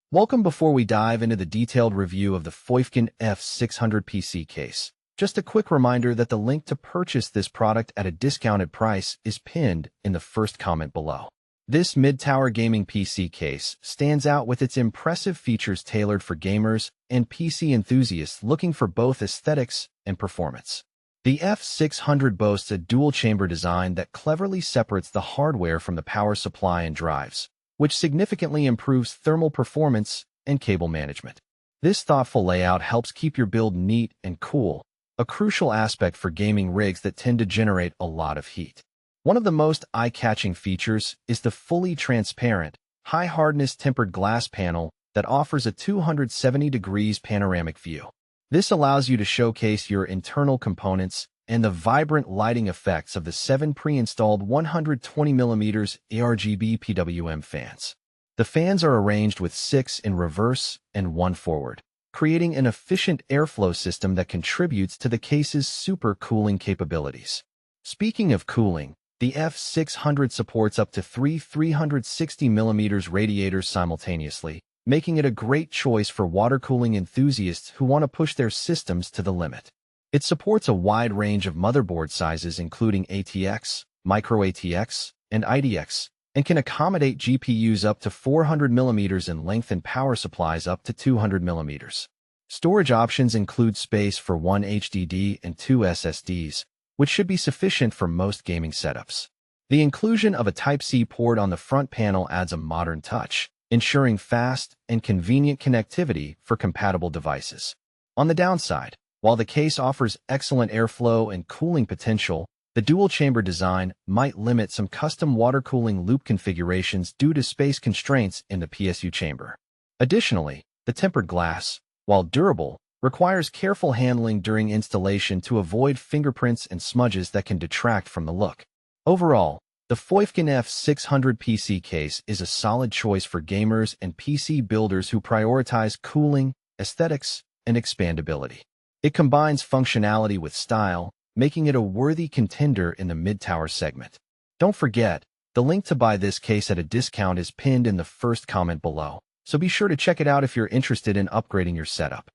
Welcome. Before we dive into the detailed review of the PWM F600 PC case, just a quick reminder that the link to purchase this product at a discounted price is pinned in the first comment below. This mid-tower gaming PC case stands out with its impressive features tailored for gamers and PC enthusiasts looking for both aesthetics and performance. The F600 boasts a dual-chamber design that cleverly separates the hardware from the power supply and drives, which significantly improves thermal performance and cable management. This thoughtful layout helps keep your build neat and cool, a crucial aspect for gaming rigs that tend to generate a lot of heat. One of the most eye-catching features is the fully transparent, high-hardness tempered glass panel that offers a 270 degrees panoramic view. This allows you to showcase your internal components and the vibrant lighting effects of the 7 pre-installed 120mm ARGB PWM fans. The fans are arranged with 6 in reverse and 1 forward, creating an efficient airflow system that contributes to the case's super cooling capabilities. Speaking of cooling, the F600 supports up to 3 360mm radiators simultaneously, making it a great choice for water cooling enthusiasts who want to push their systems to the limit. It supports a wide range of motherboard sizes including ATX, micro ATX, and IDX, and can accommodate GPUs up to 400mm in length and power supplies up to 200mm. Storage options include space for 1 HDD and 2 SSDs, which should be sufficient for most gaming setups. The inclusion of a Type-C port on the front panel adds a modern touch, ensuring fast and convenient connectivity for compatible devices. On the downside, while the case offers excellent airflow and cooling potential, the dual-chamber design might limit some custom water cooling loop configurations due to space constraints in the PSU chamber. Additionally, the tempered glass, while durable, requires careful handling during installation to avoid fingerprints and smudges that can detract from the look. Overall, the PWM F600 PC case is a solid choice for gamers and PC builders who prioritize cooling, aesthetics, and expandability. It combines functionality with style, making it a worthy contender in the mid-tower segment. Don't forget, the link to buy this case at a discount is pinned in the first comment below, so be sure to check it out if you're interested in upgrading your setup.